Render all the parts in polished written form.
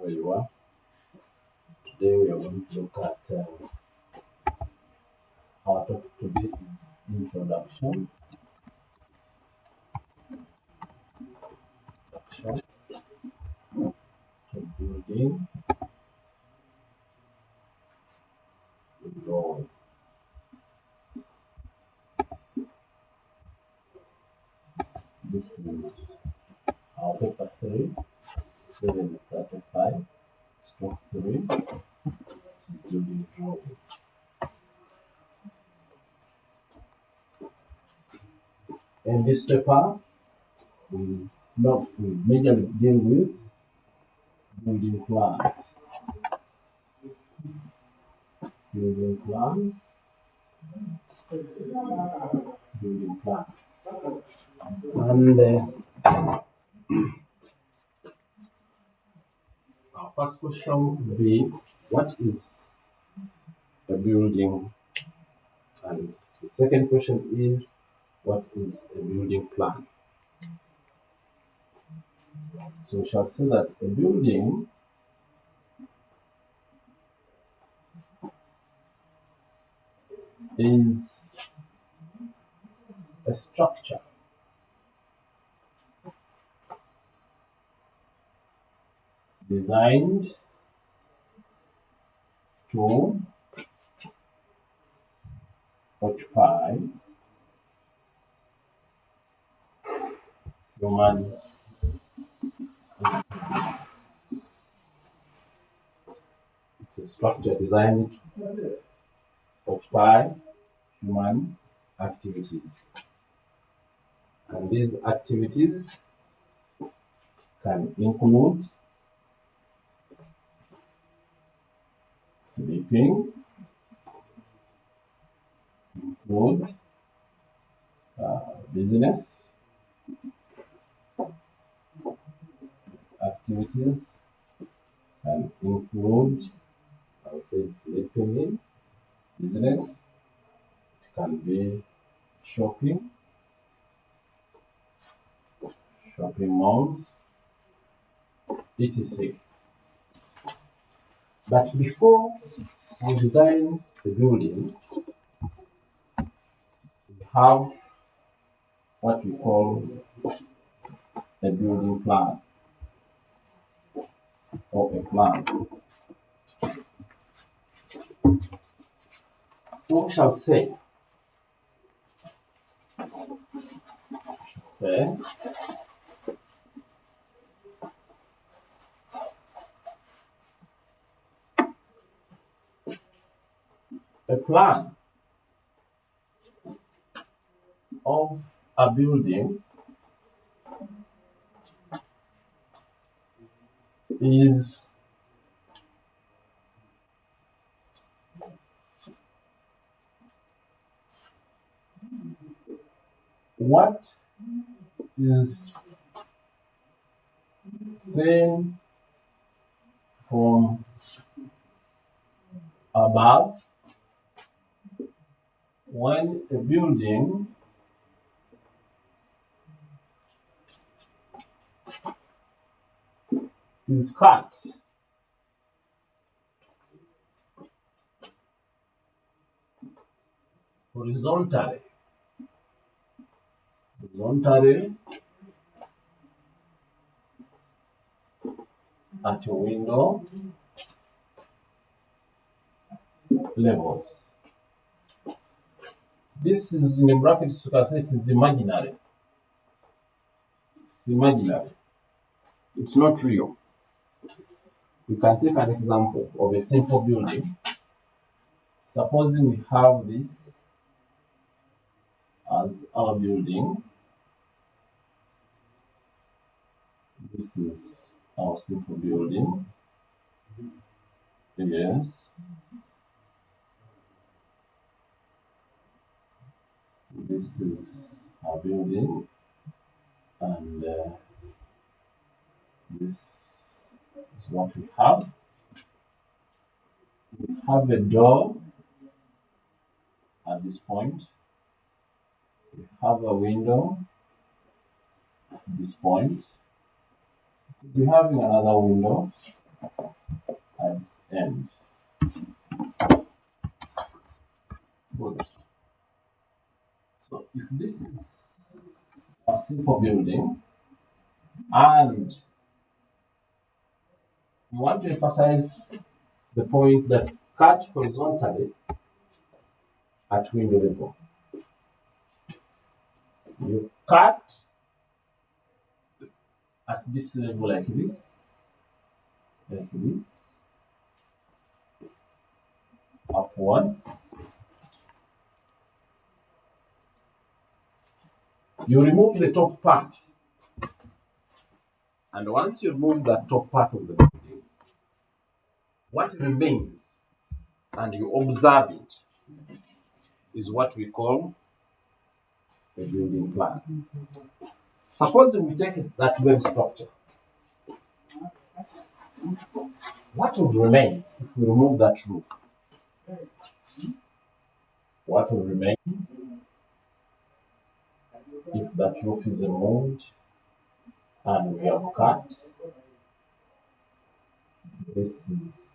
wherever you are. Today we are going to look at our topic today is introduction to building law. This is our paper 3, 735, stroke 3, building drawing. In this paper, we majorly deal with building plans. Building plans. And our first question will be, what is a building? And the second question is, what is a building plan? So we shall say that a building is a structure designed to occupy human activities. It's a structure designed to occupy human activities. And these activities can include sleeping, include business activities, can include, I would say, sleeping in, business, it can be shopping malls, etc. But before we design the building, we have what we call a building plan or a plan. So we shall say a plan of a building is what is seen from above when a building is cut horizontally at a window levels. This is in brackets, you can say it is imaginary. It's imaginary. It's not real. We can take an example of a simple building. Supposing we have this as our building. This is our simple building. Yes. This is our building, and this is what we have. We have a door at this point. We have a window at this point. We're having another window end. Good. So if this is a simple building and we want to emphasize the point that cut horizontally at window level. You cut at this level like this, upwards. You remove the top part, and once you remove that top part of the building, what remains and you observe it is what we call a building plan. Suppose we take that web structure. What would remain if we remove that roof? What will remain if that roof is removed and we have cut? This is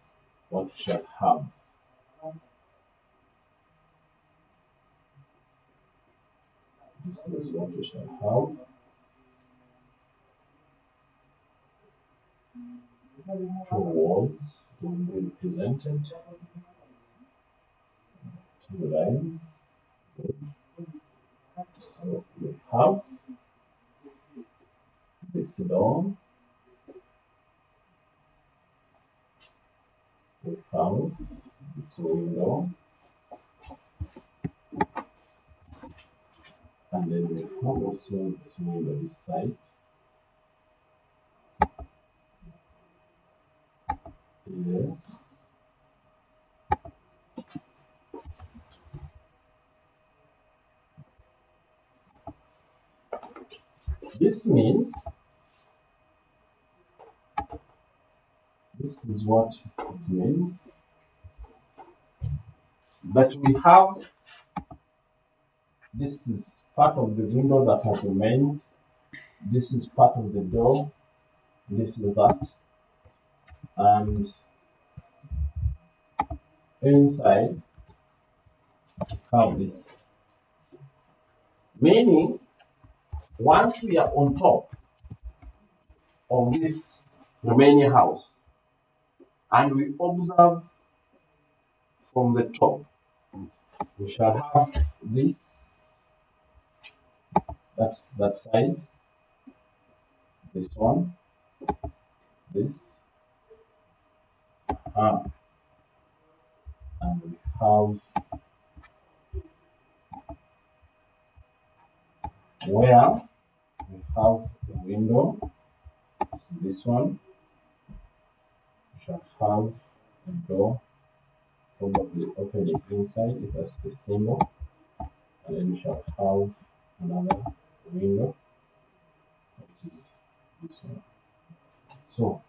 what we shall have. This is what we shall have. Two walls will be represented. Two lines. So we have this door. We have this window. And then we have also this window this side. Yes. This means this is what it means that we have this is part of the window that has remained, this is part of the door, this is that, and inside have this. Meaning, once we are on top of this remaining house and we observe from the top, we shall have this, that's that side, this one, this, and we have where we have the window, this one, we shall have a door, probably opening inside, if that's the symbol, and then we shall have another window, which is this one. So,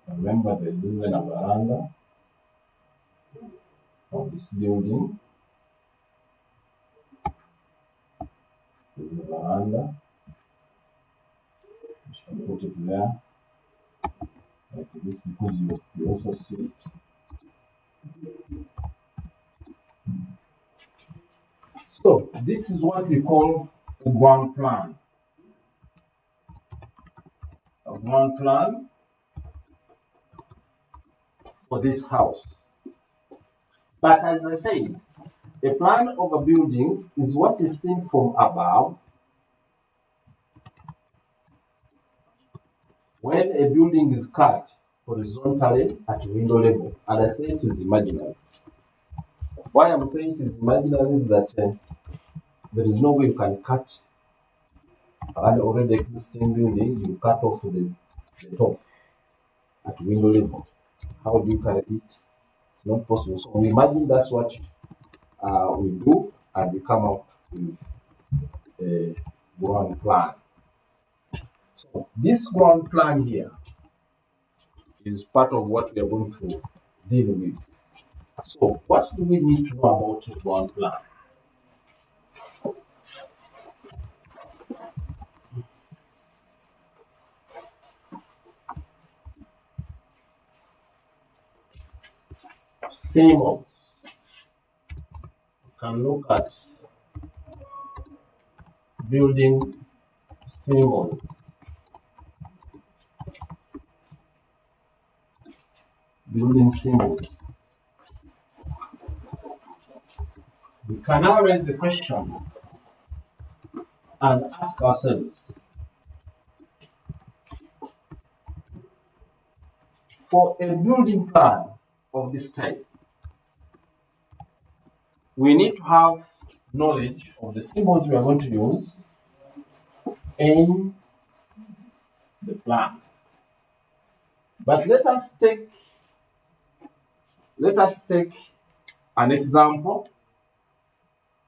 remember there is even a veranda of this building. There is a veranda. We shall put it there like this because you also see it. So, this is what we call a ground plan. A ground plan for this house. But as I said, a plan of a building is what is seen from above when a building is cut horizontally at window level. And I say it is imaginary. Why I'm saying it is imaginary is that there is no way you can cut an already existing building, you cut off the top at window level. How do you carry it? It's not possible. So we imagine that's what we do, and we come out with a ground plan. So this ground plan here is part of what we are going to deal with. So what do we need to know about the ground plan? symbols. You can look at building symbols. Building symbols. We can now raise the question and ask ourselves, for a building plan of this type, we need to have knowledge of the symbols we are going to use in the plan. But let us take an example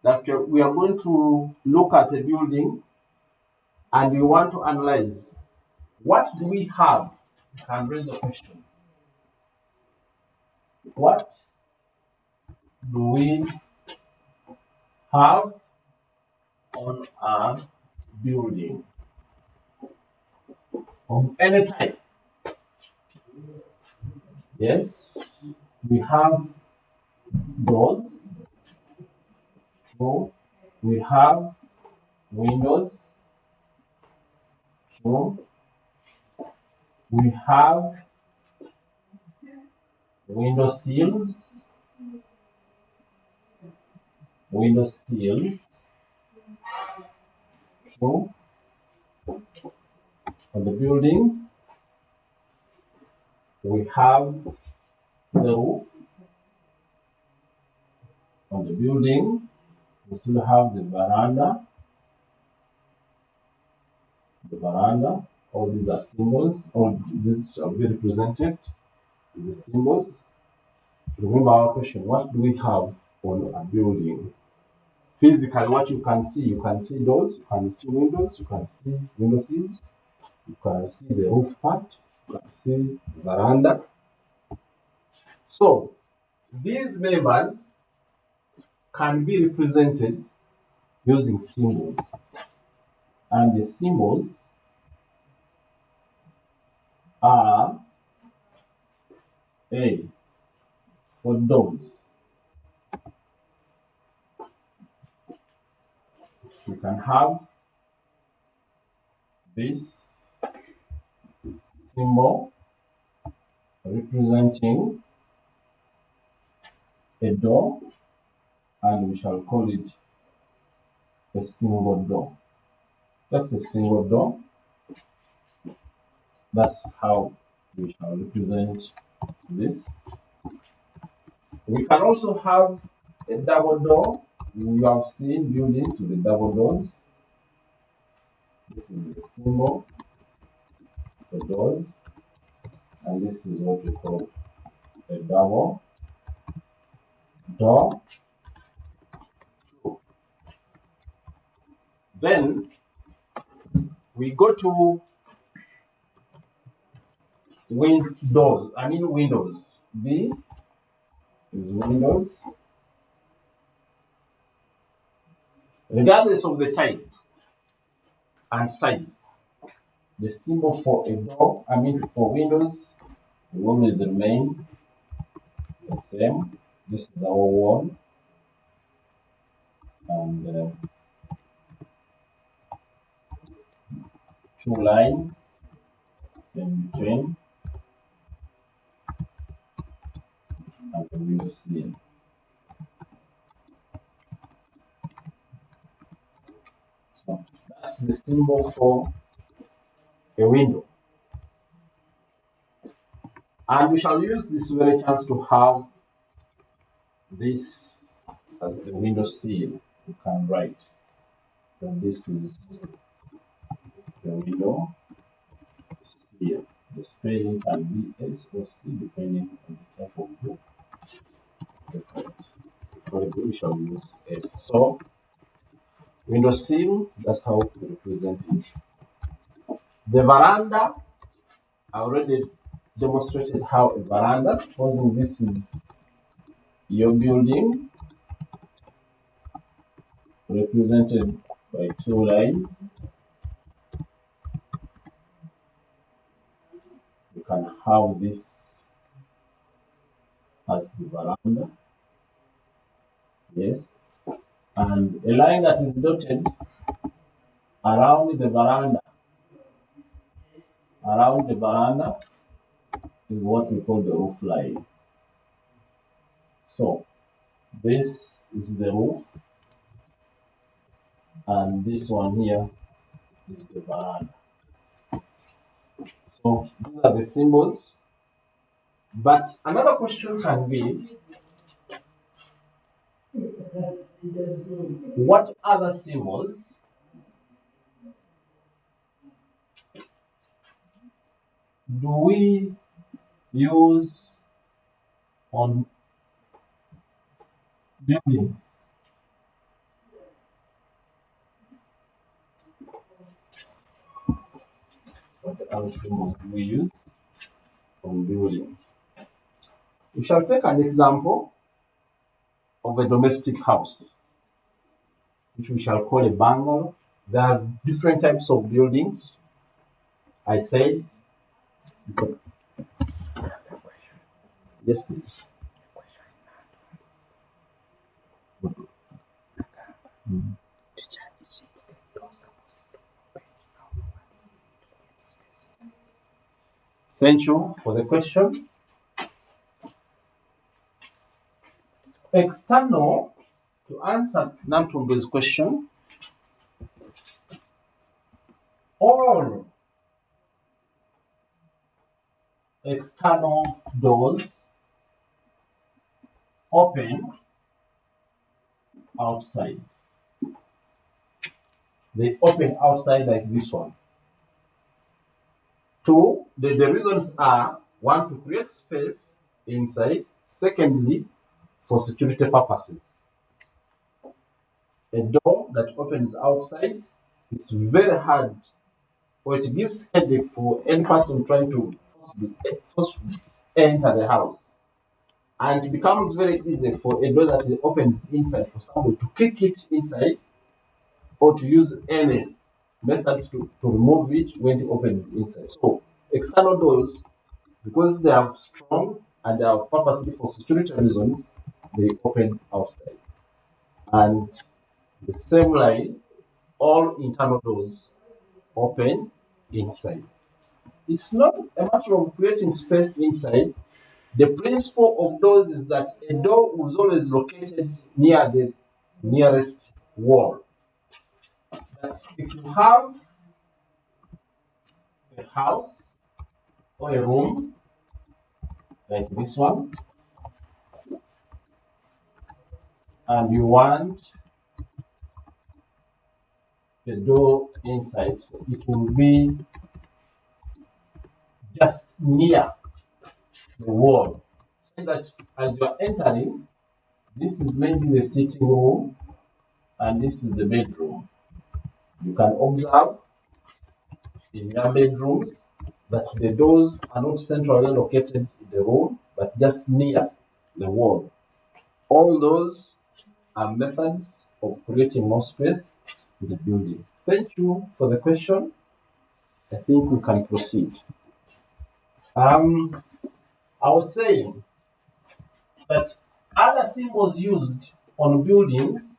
that we are going to look at a building and we want to analyze what do we have. You can raise a question. What do we have on our building of any type? Yes, we have doors. So we have windows. So we have window sills. Window sills. So on the building, we have the roof. On the building, we still have the veranda. The veranda, all these are symbols. All these shall be represented with the symbols. Remember our question, what do we have on a building? Physically, what you can see doors, you can see windows, you can see window sills, you can see the roof part, you can see the veranda. So these members can be represented using symbols, and the symbols are A for doors. You can have this symbol representing a door, and we shall call it a single door. Just a single door. That's how we shall represent this. We can also have a double door. You have seen buildings with the double doors. This is the symbol for doors, and this is what we call a double door. Then we go to windows. B is windows. Regardless of the type and size, the symbol for a door, for windows, will always remain the same. This is our wall, and two lines in between, and the window sill. So that's the symbol for a window. And we shall use this very chance to have this as the window sill. You can write that this is the window sill. The spelling can be S or C depending on the type of book. For example, we shall use S. So window sill, that's how we represent it. The veranda, I already demonstrated how a veranda, supposing this is your building, represented by two lines. You can have this as the veranda. Yes. And a line that is dotted around the veranda, is what we call the roof line. So this is the roof, and this one here is the veranda. So these are the symbols. But another question can be, what other symbols do we use on buildings? What other symbols do we use on buildings? We shall take an example of a domestic house, which we shall call a bungalow. There are different types of buildings. I said, yes, please. Mm. Thank you for the question. External, to answer Nantumbe's question, all external doors open outside. They open outside like this one. Two, the reasons are: one, to create space inside; secondly, for security purposes. A door that opens outside, it's very hard, or it gives headache for any person trying to forcibly enter the house. And it becomes very easy for a door that opens inside for somebody to kick it inside, or to use any methods to remove it when it opens inside. So external doors, because they are strong and they are purposely for security reasons, they open outside. And the same line, all internal doors open inside. It's not a matter of creating space inside. The principle of doors is that a door was always located near the nearest wall. That if you have a house or a room like this one, and you want the door inside, so it will be just near the wall. So that as you are entering, this is maybe the sitting room and this is the bedroom. You can observe in your bedrooms that the doors are not centrally located in the room, but just near the wall. All those are methods of creating more space in the building. Thank you for the question. I think we can proceed. I was saying that other symbols used on buildings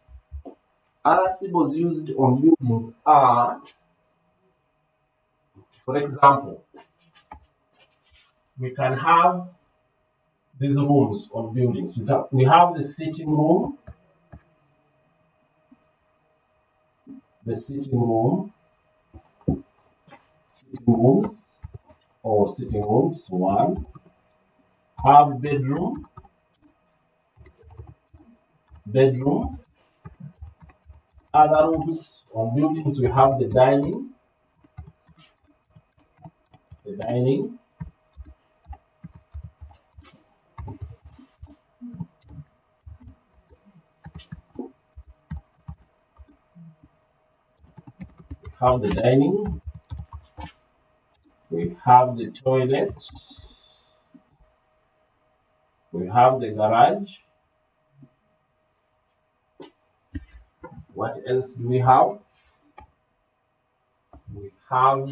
are, for example, we can have these rooms on buildings. We have the sitting room, sitting rooms, or sitting rooms, one. Have bedroom. Other rooms on buildings, we have the dining. Have the dining. We have the toilet. We have the garage. What else do we have? We have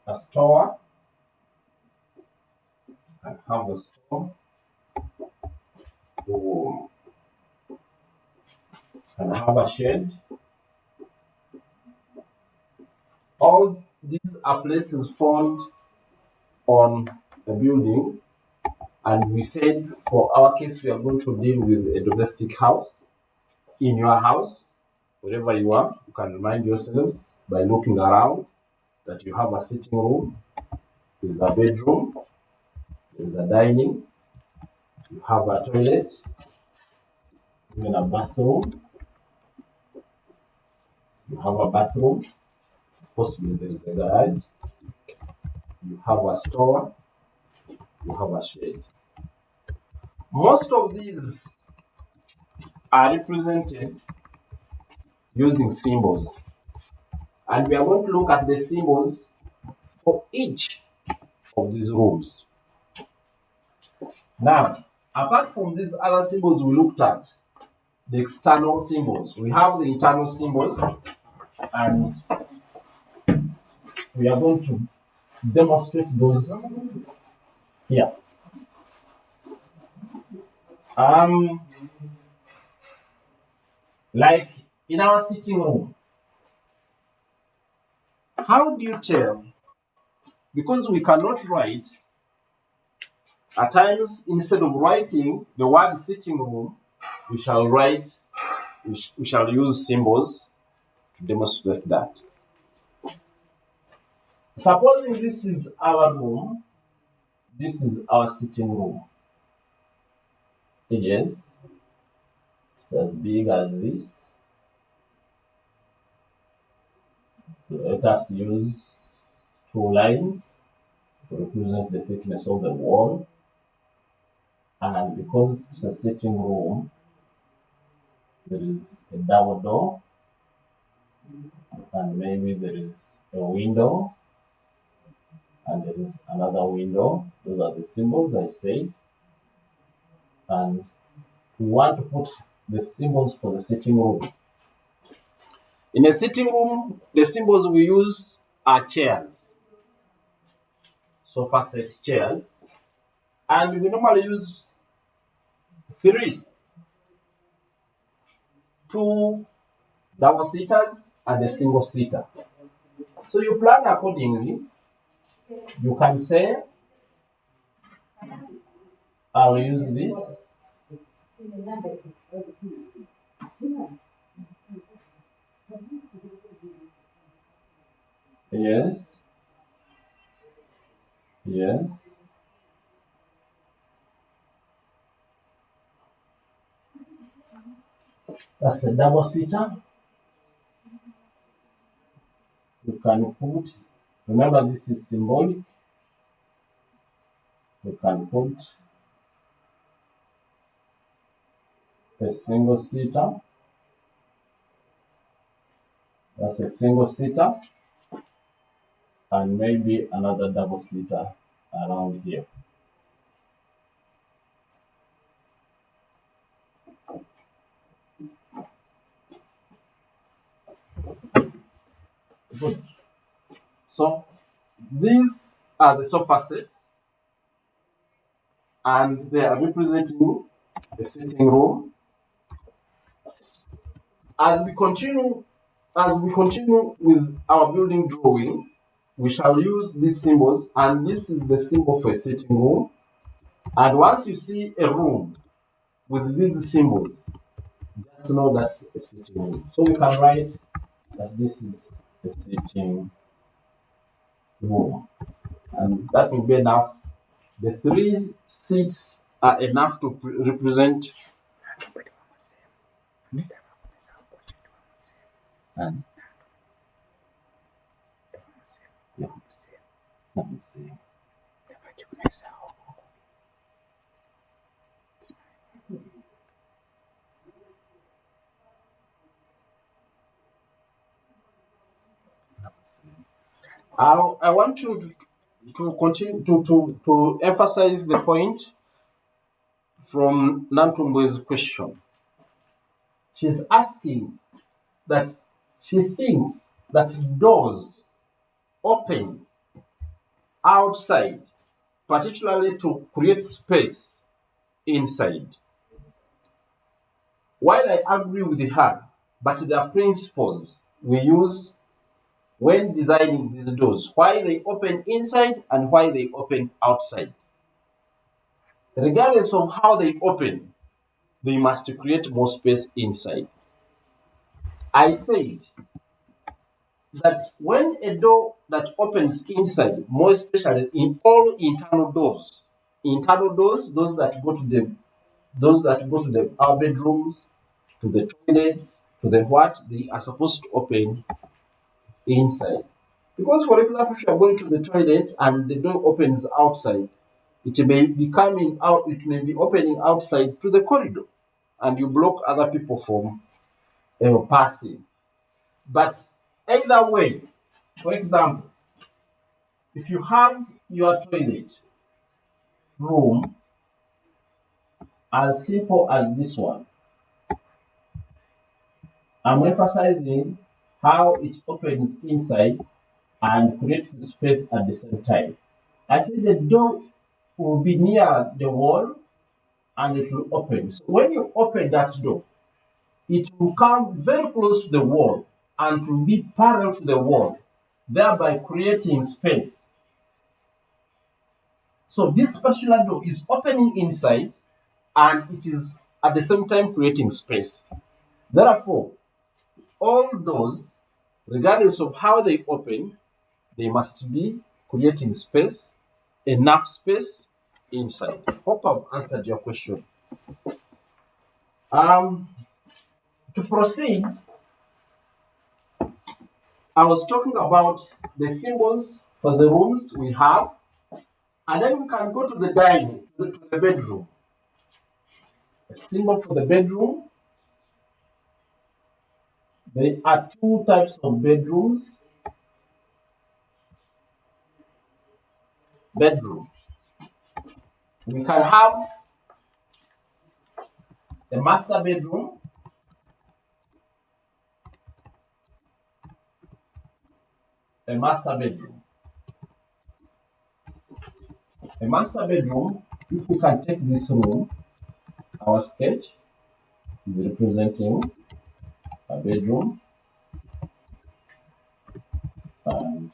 a store. can have a store room, can have a shed. All these are places found on a building, and we said for our case we are going to deal with a domestic house. In your house, wherever you are, you can remind yourselves by looking around that you have a sitting room, there's a bedroom, there's a dining, you have a toilet, even a bathroom. You have a bathroom, possibly there is a garage, you have a store, you have a shed. Most of these are represented using symbols, and we are going to look at the symbols for each of these rooms. Now, apart from these other symbols we looked at, the external symbols, we have the internal symbols, and we are going to demonstrate those here. Like in our sitting room, how do you tell? Because we cannot write, at times instead of writing the word sitting room, we shall use symbols to demonstrate that. Supposing this is our room, this is our sitting room. Yes, it's as big as this. Let us use 2 lines to represent the thickness of the wall. And because it's a sitting room, there is a double door, and maybe there is a window, and there is another window. Those are the symbols I said. And we want to put the symbols for the sitting room. In a sitting room, the symbols we use are chairs, sofa set chairs, and we normally use 3: 2 double seaters and a single seater. So you plan accordingly. You can say, I'll use this. Yes. Yes. That's a double seater. You can put, remember this is symbolic. You can put a single seater. That's a single seater. And maybe another double seater around here. Good. So these are the sofa sets, and they are representing the sitting room. As we continue with our building drawing, we shall use these symbols, and this is the symbol for a sitting room. And once you see a room with these symbols, just know that's a sitting room. So we can write that this is a sitting room, and that will be enough. The 3 seats are enough to represent and I want you to continue to emphasize the point from Nantumbu's question. She's asking that she thinks that doors open outside, particularly to create space inside. While I agree with her, but there are principles we use when designing these doors, why they open inside and why they open outside. Regardless of how they open, they must create more space inside. I said that when a door that opens inside, more especially in all internal doors, those that go to our bedrooms, to the toilets, to the what, they are supposed to open inside. Because, for example, if you are going to the toilet and the door opens outside, it may be coming out, it may be opening outside to the corridor, and you block other people from passing. But either way, for example, if you have your toilet room as simple as this one, I'm emphasizing how it opens inside and creates space at the same time. I say the door will be near the wall and it will open. So when you open that door, it will come very close to the wall and to be parallel to the wall, thereby creating space. So this particular door is opening inside and it is at the same time creating space. Therefore, all doors, regardless of how they open, they must be creating space, enough space inside. Hope I've answered your question. To proceed, I was talking about the symbols for the rooms we have, and then we can go to the dining, to the bedroom. A symbol for the bedroom. There are two types of bedrooms. Bedroom. We can have a master bedroom, a master bedroom. A master bedroom, if we can take this room, our sketch is representing a bedroom, and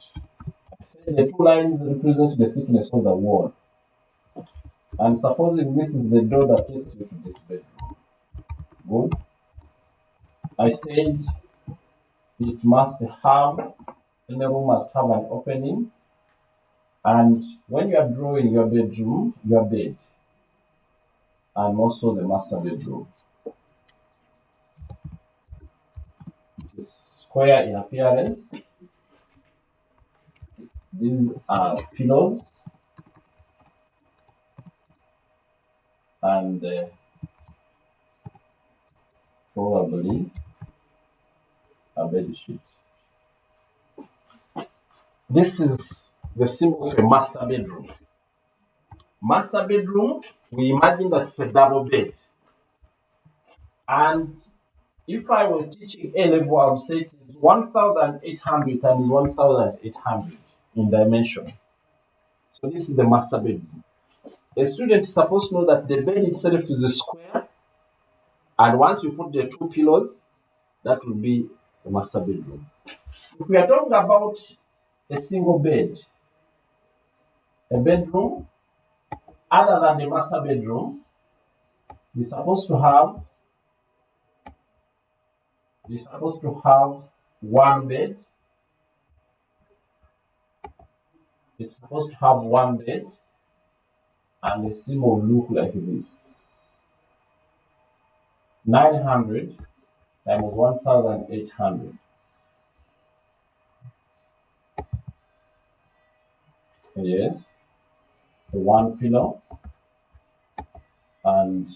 I say the two lines represent the thickness of the wall. And supposing this is the door that takes you to this bedroom. Good. I said it must have, the room must have an opening. And when you are drawing your bedroom, your bed, and also the master bedroom, it's square in appearance. These are pillows and probably a bed sheet. This is the symbol of a master bedroom. Master bedroom, we imagine that it's a double bed. And if I were teaching A level, I would say it is 1,800 times 1,800 in dimension. So this is the master bedroom. A student is supposed to know that the bed itself is a square, and once you put the two pillows, that will be the master bedroom. If we are talking about a single bed, a bedroom other than the master bedroom, is supposed to have one bed. It's supposed to have one bed, and the symbol will look like this. 900 times 1,800. Yes, one pillow, and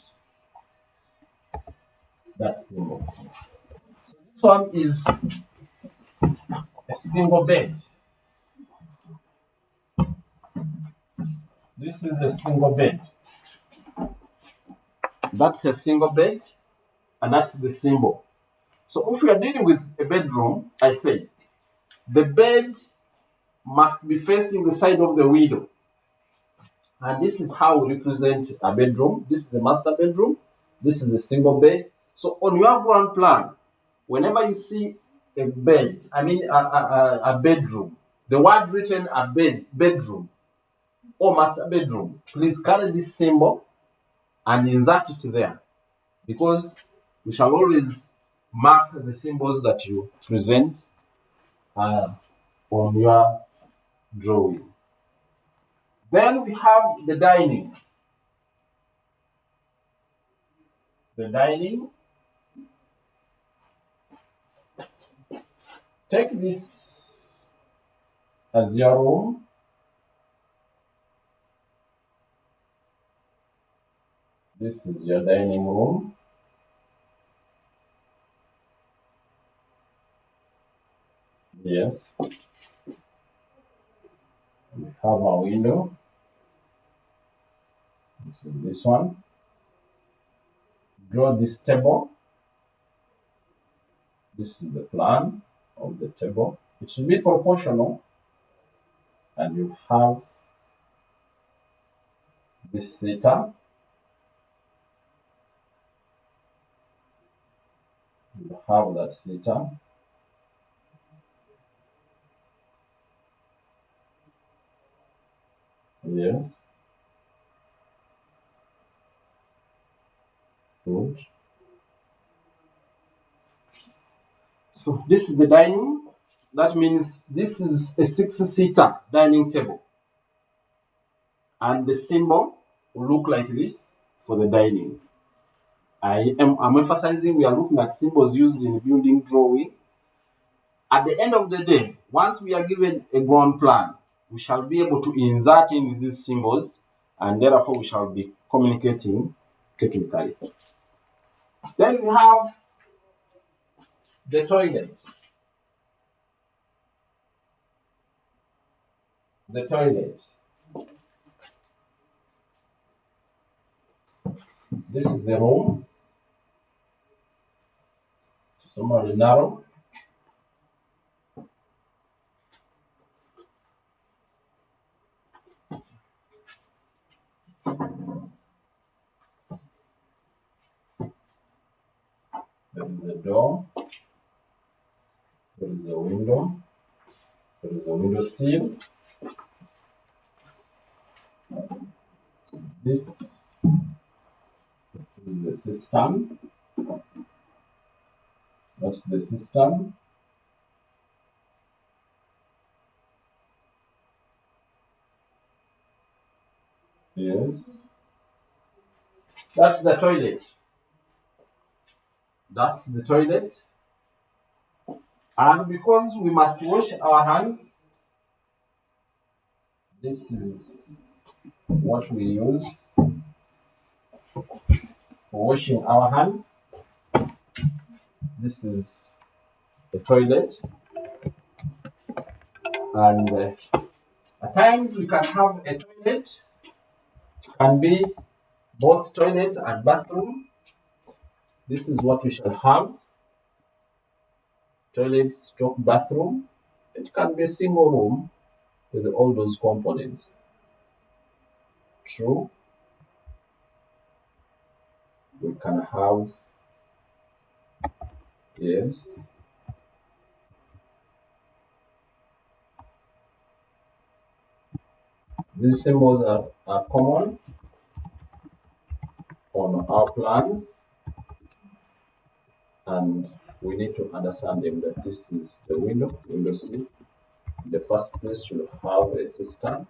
that's symbol. So this one is a single bed. This is a single bed. That's a single bed, and that's the symbol. So if we are dealing with a bedroom, I say the bed must be facing the side of the window. And this is how we represent a bedroom. This is the master bedroom. This is the single bed. So on your ground plan, whenever you see a bed, a bedroom, the word written a bedroom or master bedroom, please carry this symbol and insert it there, because we shall always mark the symbols that you present on your drawing. Then we have the dining. The dining. Take this as your room. This is your dining room. Yes. We have a window. This is this one. Draw this table. This is the plan of the table. It should be proportional. And you have this seater. You have that seater. Yes. Good. So this is the dining. That means this is a 6-seater dining table. And the symbol will look like this for the dining. I'm emphasizing we are looking at symbols used in building drawing. At the end of the day, once we are given a ground plan, we shall be able to insert in these symbols, and therefore we shall be communicating technically. Then we have the toilet. The toilet. This is the room. Somewhat narrow. There is a door. There is a window. There is a window sill. This is the cistern. That's the cistern. Yes. That's the toilet. That's the toilet. And because we must wash our hands, this is what we use for washing our hands. This is the toilet. And at times we can have a toilet. It can be both toilet and bathroom. This is what we shall have. Toilet stroke bathroom. It can be a single room with all those components. True. We can have, yes. These symbols are common on our plans, and we need to understand them that this is the window sill. The first place should have a cistern,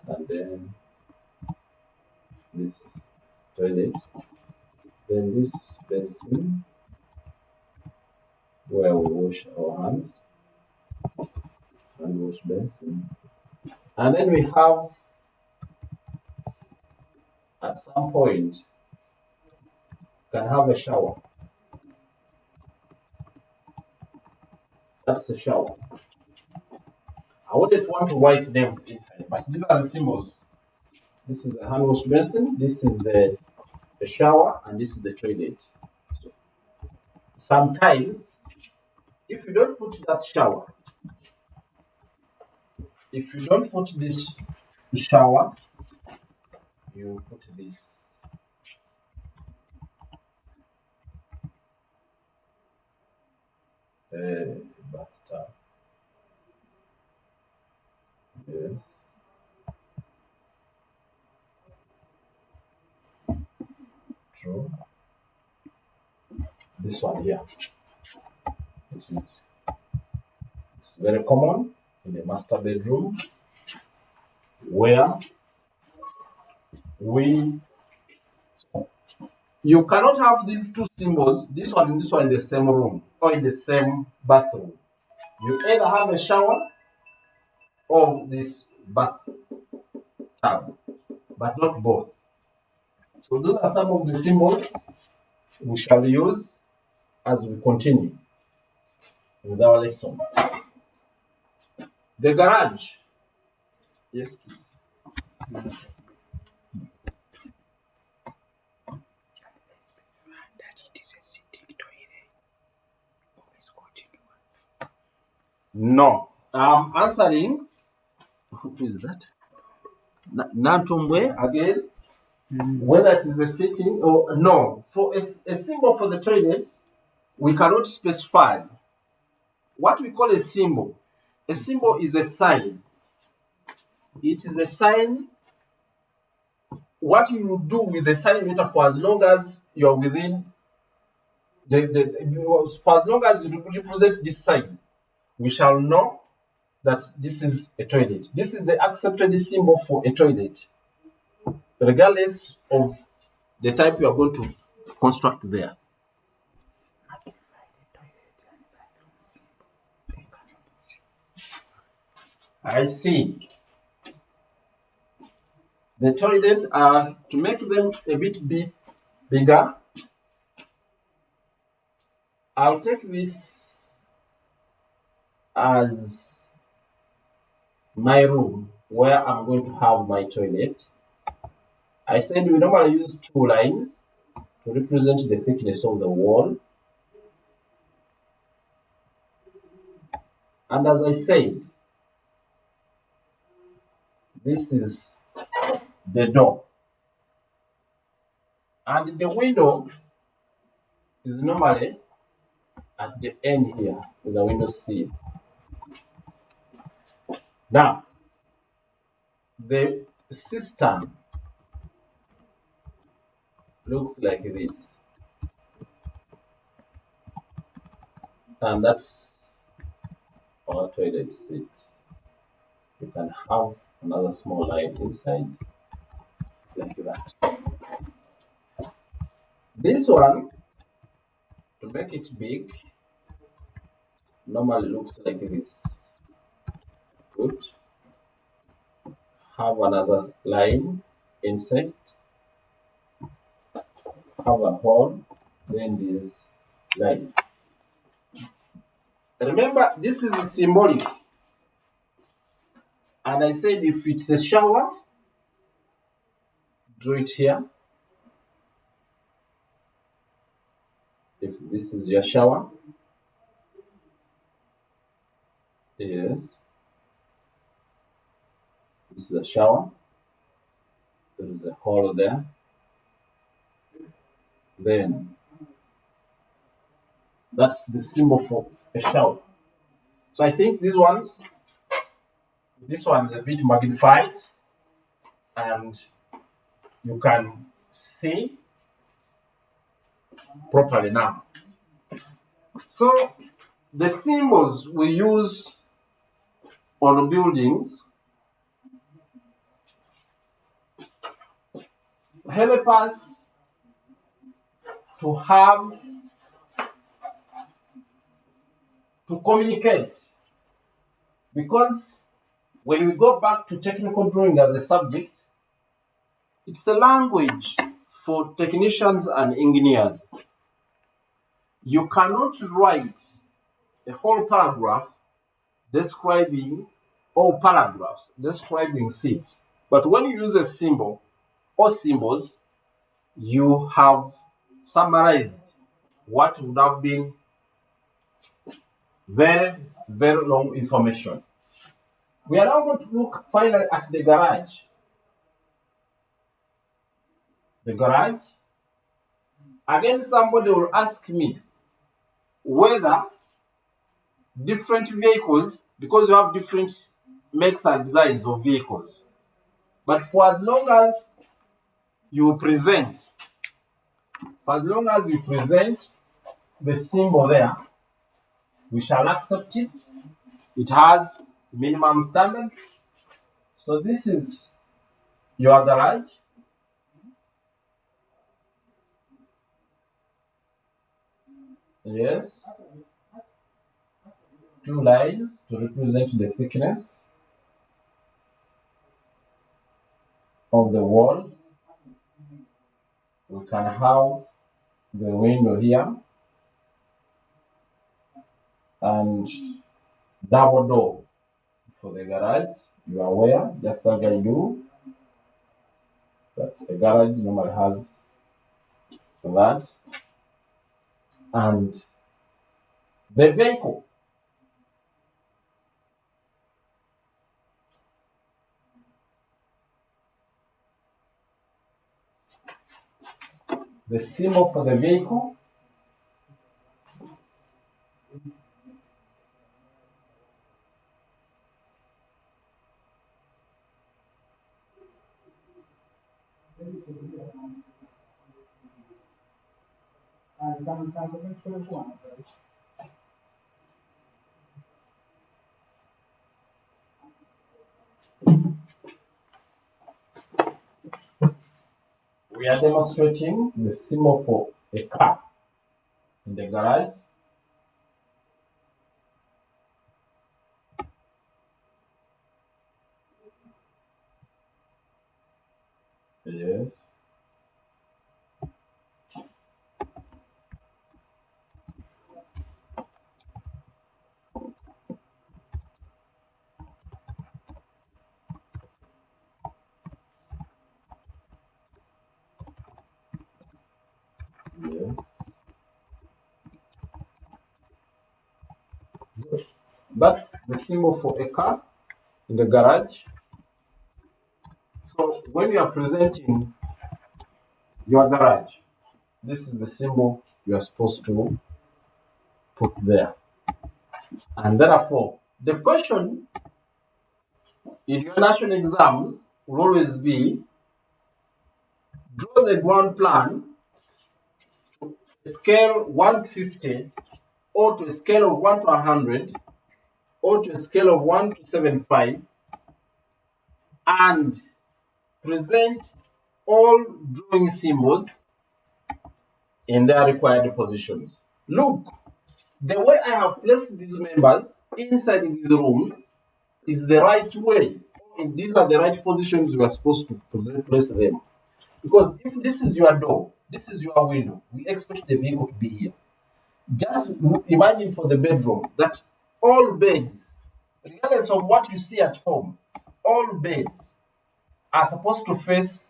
and then this toilet, then this basin where we wash our hands, and wash basin, and then we have at some point can have a shower. That's the shower. I wouldn't want to write names inside, but these are the symbols. This is a hand wash basin, this is a shower, and this is the toilet. So sometimes, if you don't put that shower, if you don't put this shower, you put this. Bathtub. Yes. True. This one here. It's very common in the master bedroom where you cannot have these two symbols, this one and this one, in the same room or in the same bathroom. You either have a shower or this bathtub, but not both. So those are some of the symbols we shall use as we continue with our lesson. The garage. Yes, please. No. I'm answering. Who is that? Nantumbwe again. Whether it is a sitting or no. For a symbol for the toilet, we cannot specify what we call a symbol. A symbol is a sign. It is a sign. What you will do with the sign metaphor, as long as you're within for as long as you represent this sign, we shall know that this is a toilet. This is the accepted symbol for a toilet, regardless of the type you are going to construct there. I see. The toilets are, to make them a bit bigger, I'll take this as my room where I'm going to have my toilet. I said we normally use two lines to represent the thickness of the wall. And as I said, this is the door. And the window is normally at the end here with the window sill. Now, the cistern looks like this. And that's our toilet seat. You can have another small light inside, like that. This one, to make it big, normally looks like this. Good. Have another line inside. Have a hole, then this line. Remember, this is symbolic. And I said if it's a shower, draw it here. If this is your shower, yes, this is the shower. There is a hole there. Then that's the symbol for a shower. So I think this one is a bit magnified, and you can see properly now. So the symbols we use on buildings help us to communicate, because when we go back to technical drawing as a subject, it's a language for technicians and engineers. You cannot write a whole paragraph describing, or paragraphs describing seats. But when you use a symbol or symbols, you have summarized what would have been very, very long information. We are now going to look finally at the garage. The garage. Again, somebody will ask me whether different vehicles, because you have different makes and designs of vehicles, but for as long as you present the symbol there, we shall accept it. It has minimum standards. So this is your garage. Yes. 2 lines to represent the thickness of the wall. We can have the window here and double door for the garage. You are aware, just as I do, that a garage normally has that. And the vehicle. The symbol for the vehicle. We are demonstrating the symbol for a car in the garage. Yes. Yes. Good. That's the symbol for a car in the garage. So when you are presenting your garage, this is the symbol you are supposed to put there. And therefore, the question in your national exams will always be draw the ground plan to a scale 150 or to a scale of 1 to 100 or to a scale of 1 to 75 and present all drawing symbols in their required positions. Look, the way I have placed these members inside these rooms is the right way. And these are the right positions we are supposed to place them. Because if this is your door, this is your window, we expect the vehicle to be here. Just imagine for the bedroom that all beds, regardless of what you see at home, all beds are supposed to face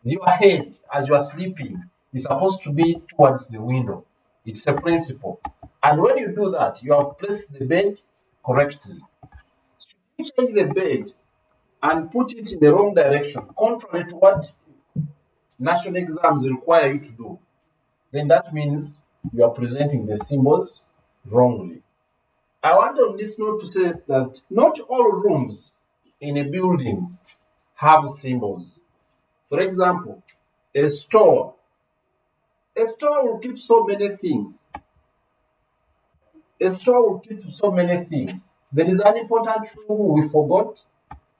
your head as you are sleeping is supposed to be towards the window. It's a principle. And when you do that, you have placed the bed correctly. So if you change the bed and put it in the wrong direction, contrary to what national exams require you to do, then that means you are presenting the symbols wrongly. I want on this note to say that not all rooms in a building have symbols. For example, a store will keep so many things. A store will keep so many things. There is an important room we forgot.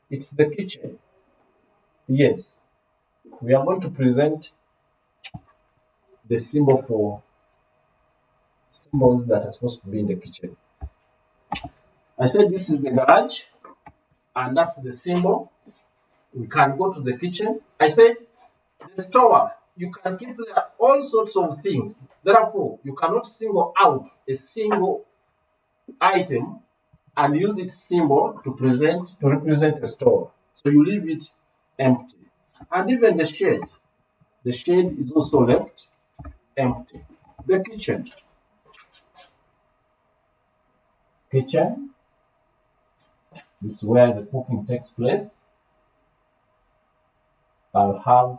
It's the kitchen. Yes, we are going to present the symbol for symbols that are supposed to be in the kitchen. I said this is the garage, and that's the symbol. We can go to the kitchen. I said the store, you can keep there all sorts of things. Therefore, you cannot single out a single item and use its symbol to represent a store. So you leave it empty. And even the shade is also left empty. The kitchen. This is where the cooking takes place. I'll have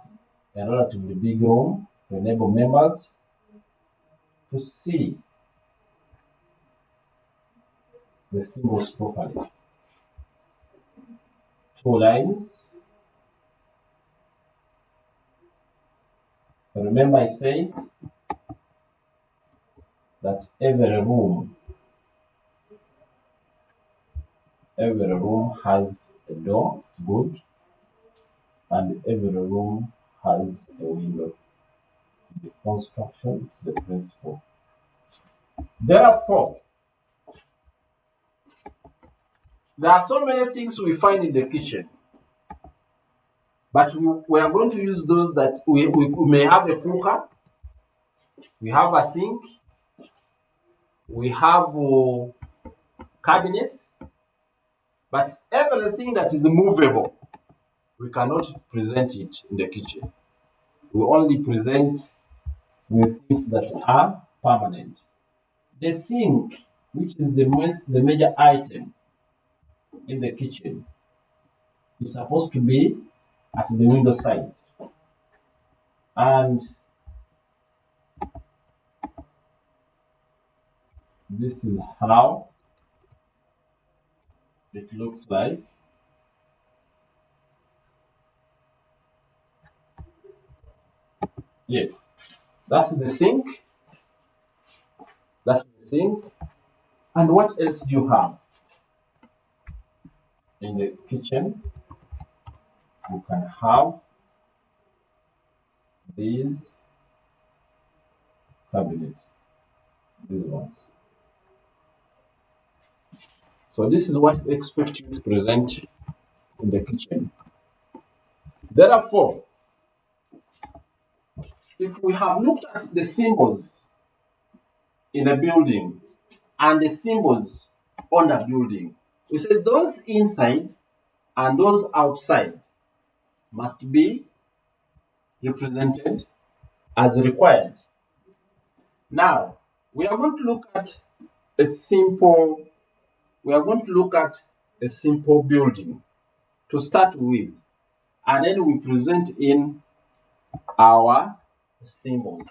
a relatively big room to enable members to see the symbols properly. 2 lines. Remember I said that every room has a door, good, and every room has a window. The construction is the principle. Therefore, there are so many things we find in the kitchen, but we are going to use those that we may have a cooker, we have a sink, we have cabinets, but everything that is movable, we cannot present it in the kitchen. We only present with things that are permanent. The sink, which is the major item in the kitchen, is supposed to be at the window side. And this is how it looks like. Yes, that's the sink. That's the sink. And what else do you have in the kitchen? You can have these cabinets, these ones. So this is what we expect you to present in the kitchen. Therefore, if we have looked at the symbols in a building and the symbols on the building, we say those inside and those outside must be represented as required. Now, we are going to look at a simple building to start with, and then we present in our symbols.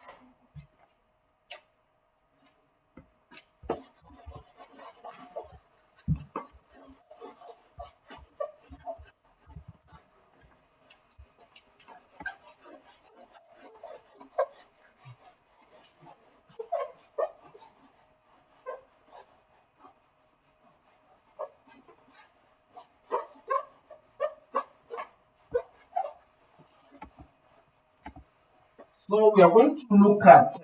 So we are going to look at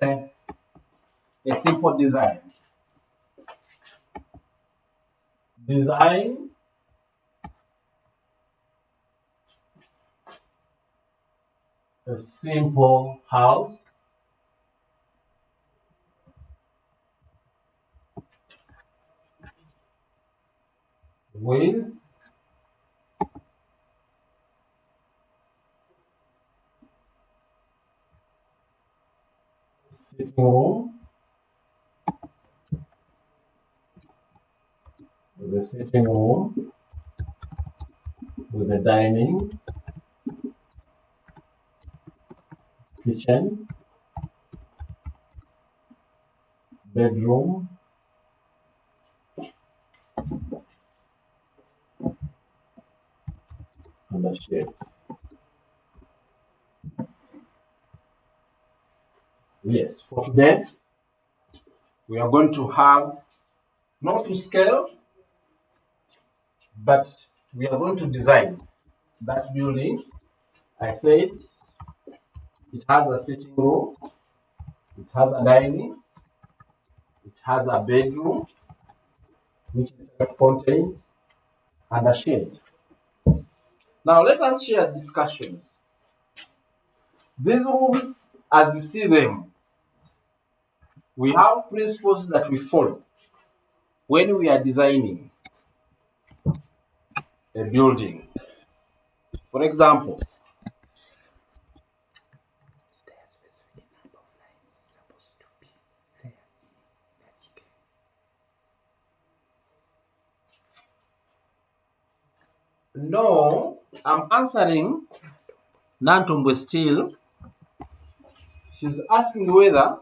a simple design. Design a simple house with sitting room, with a dining, kitchen, bedroom, and a shed. Yes, for today, we are going to have not to scale, but we are going to design that building. I said it has a sitting room, it has a dining, it has a bedroom, which is self-contained, and a shed. Now let us share discussions. These rooms, as you see them, we have principles that we follow when we are designing a building. For example, No, I'm answering Nantumbwe still. She's asking whether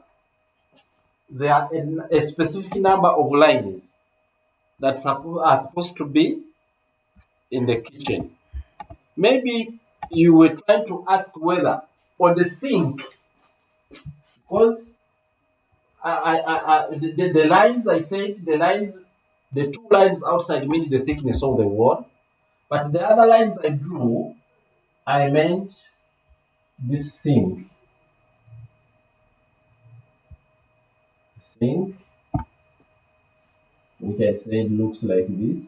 there are a specific number of lines that are supposed to be in the kitchen. Maybe you were trying to ask whether on the sink, because the lines I said, the two lines outside mean the thickness of the wall, but the other lines I drew, I meant this sink. Sink, which I said looks like this.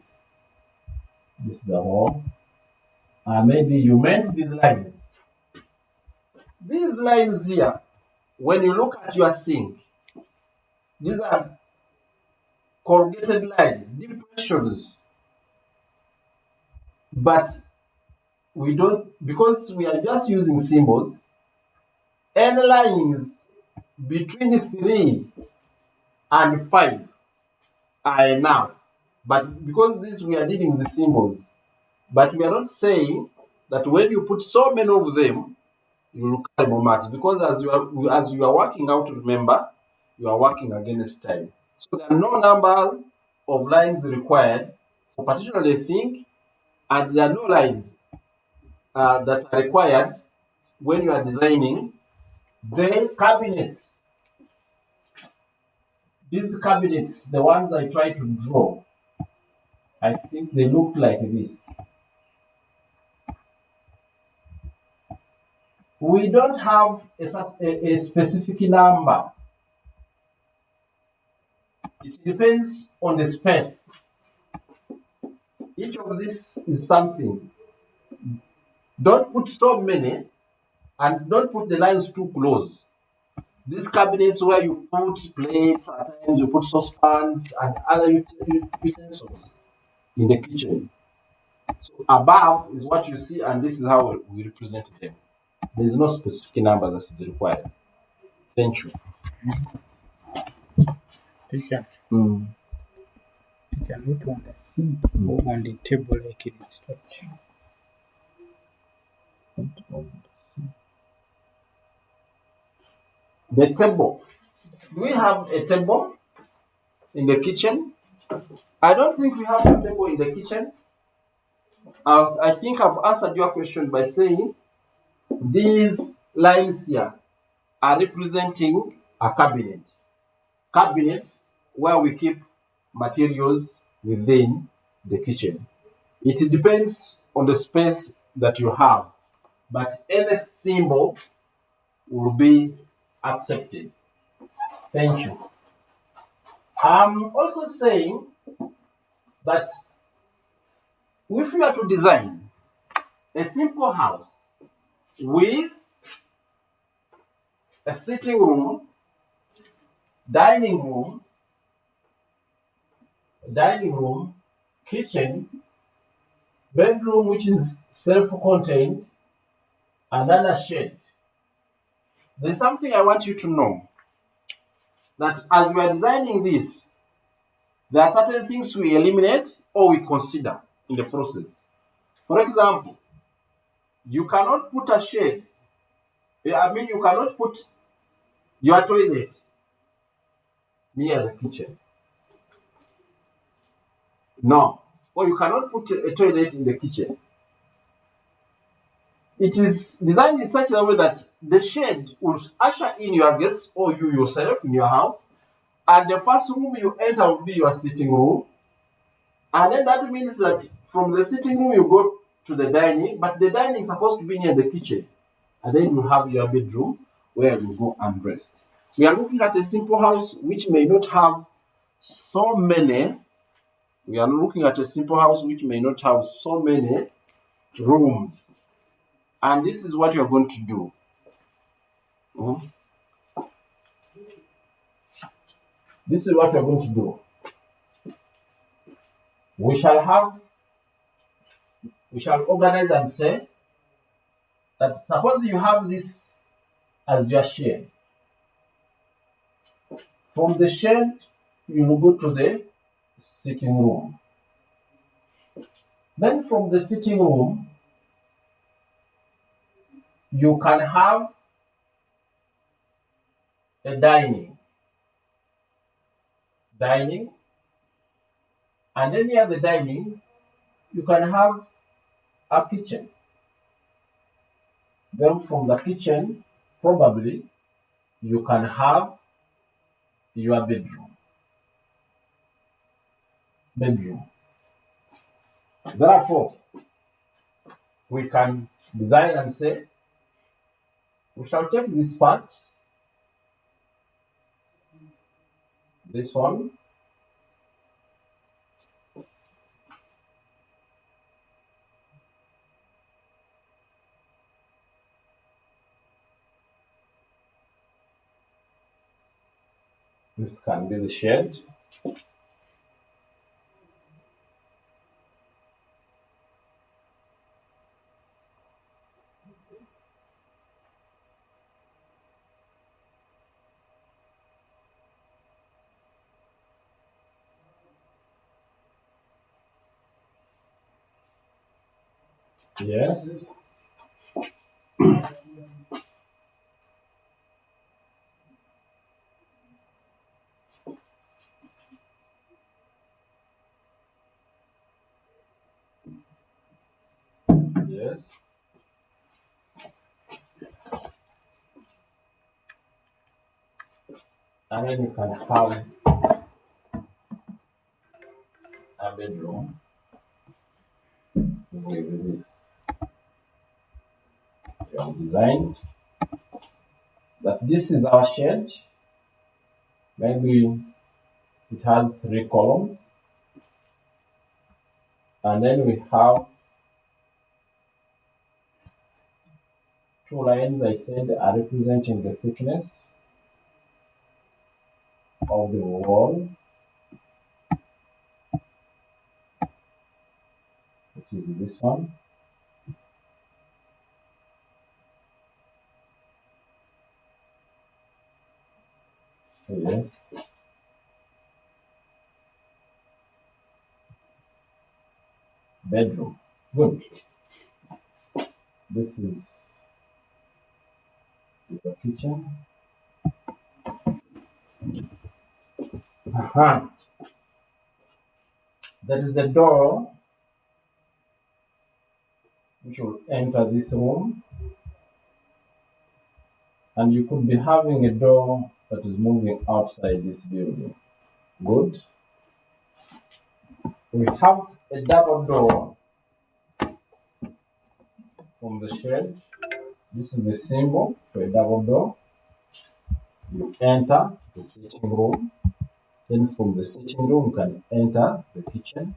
This is the hole. Maybe you meant these lines. These lines here, when you look at your sink, these are corrugated lines, depressions. But we don't, because we are just using symbols, any lines between 3 and 5 are enough. But because this we are dealing with symbols, but we are not saying that when you put so many of them, you will carry more marks, because as you are working out, remember, you are working against time. So there are no numbers of lines required for particularly a sink, and there are no lines that are required when you are designing the cabinets. These cabinets, the ones I try to draw, I think they look like this. We don't have a specific number. It depends on the space. Each of this is something. Don't put so many, and don't put the lines too close. These cabinets where you put plates, at times you put saucepans and other utensils in the kitchen. So above is what you see, and this is how we represent them. There is no specific number that is required. Thank you. Teacher, Mm. teacher, not on the sink or on the table like it is structured. The table. Do we have a table in the kitchen? I don't think we have a table in the kitchen. I think I've answered your question by saying these lines here are representing a cabinet. Cabinet where we keep materials within the kitchen. It depends on the space that you have, but any symbol will be accepted. Thank you. I'm also saying that if you are to design a simple house with a sitting room, dining room, kitchen, bedroom which is self-contained, and then a shed, there's something I want you to know, that as we are designing this, there are certain things we eliminate or we consider in the process. For example, you cannot put a shed, you cannot put your toilet near the kitchen. No. Or you cannot put a toilet in the kitchen. It is designed in such a way that the shed will usher in your guests or you yourself in your house, and the first room you enter will be your sitting room. And then that means that from the sitting room you go to the dining, but the dining is supposed to be near the kitchen. And then you have your bedroom where you go and rest. We are looking at a simple house which may not have so many. We are looking at a simple house which may not have so many rooms. And this is what you are going to do. This is what we are going to do. We shall organize and say that suppose you have this as your shed. From the shed, you will go to the sitting room. Then from the sitting room, you can have a dining, and then near the dining, you can have a kitchen. Then from the kitchen, probably you can have your bedroom. Therefore, we can design and say, we shall take this part, this one, this can be the shed. Yes. Yes. And then you can have a bedroom with this design. That this is our shed. Maybe it has 3 columns. And then we have 2 lines, I said, are representing the thickness of the wall, which is this one. Yes. Bedroom. Good. This is the kitchen. There is a door which will enter this room, and you could be having a door that is moving outside this building. Good. We have a double door from the shed. This is the symbol for a double door. You enter the sitting room. Then from the sitting room, you can enter the kitchen.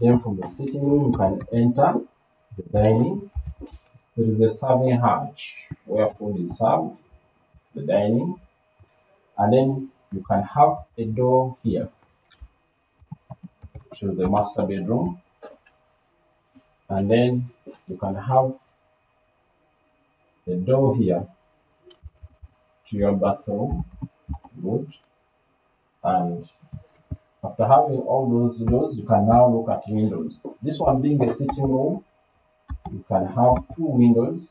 Then from the sitting room, you can enter the dining. There is a serving hatch where food is served, the dining. And then you can have a door here to the master bedroom. And then you can have a door here to your bathroom. Good. And after having all those doors, you can now look at windows. This one being the sitting room, you can have 2 windows.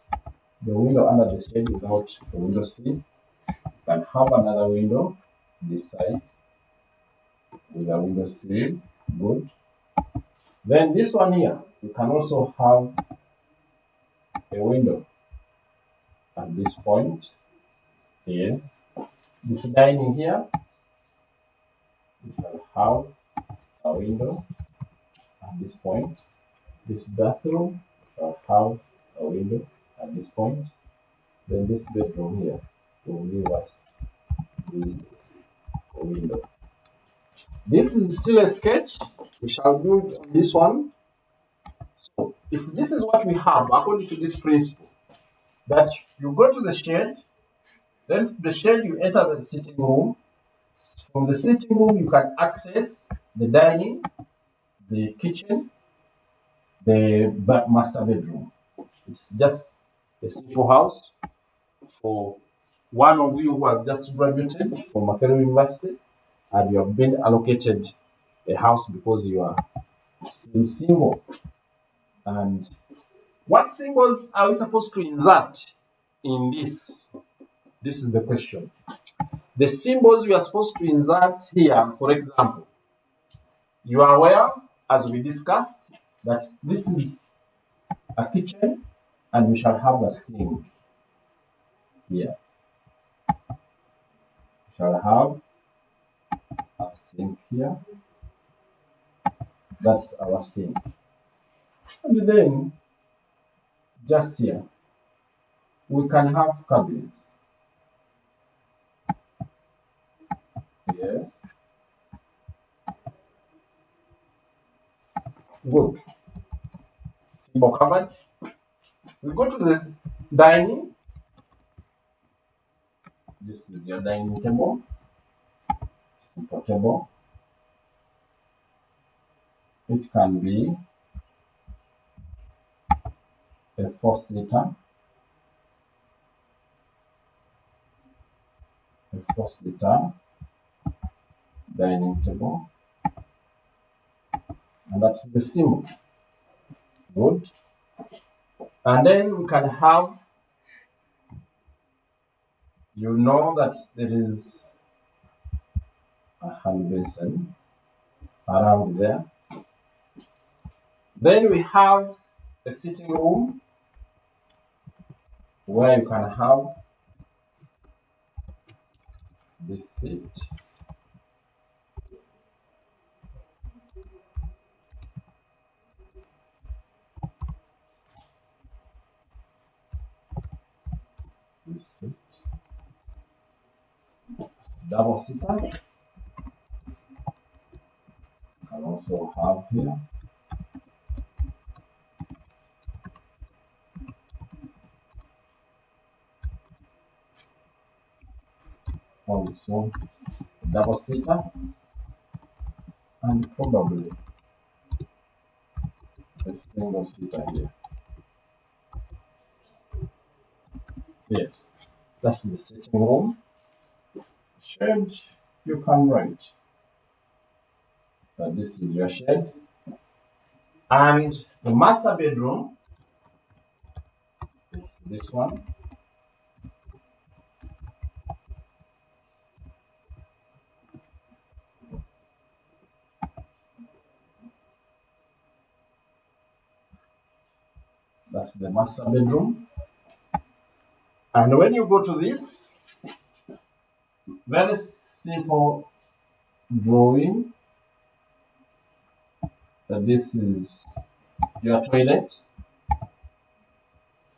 The window under the shed without the window seat. You can have another window this side with a window sill. Good. Then this one here, you can also have a window at this point. Yes. This dining here, you shall have a window at this point. This bathroom shall have a window at this point. Then this bedroom here will give us this window. This is still a sketch. We shall build on this one. So if this is what we have according to this principle, that you go to the shed, then from the shed you enter the sitting room. From the sitting room you can access the dining, the kitchen, the master bedroom. It's just a simple house for one of you who has just graduated from Makerere University and you have been allocated a house because you are single. And what symbols are we supposed to insert in this? This is the question. The symbols we are supposed to insert here, for example, you are aware, as we discussed, that this is a kitchen and we shall have a sink here. We shall have a sink here. That's our sink. And then, just here, we can have cabinets. Yes. Good. Symbol covered. We go to this dining. This is your dining table. Simple table. It can be a 4-seater. A 4-seater dining table. And that's the symbol. Good. And then we can have, you know that there is a hand basin around there. Then we have a sitting room where you can have this seat. This seat. It's double seater. You can also have here. Also double seater and probably a single seater here. Yes, that's the sitting room. Shed, you can write that this is your shed. And the master bedroom is this one. That's the master bedroom. And when you go to this, very simple drawing, that this is your toilet,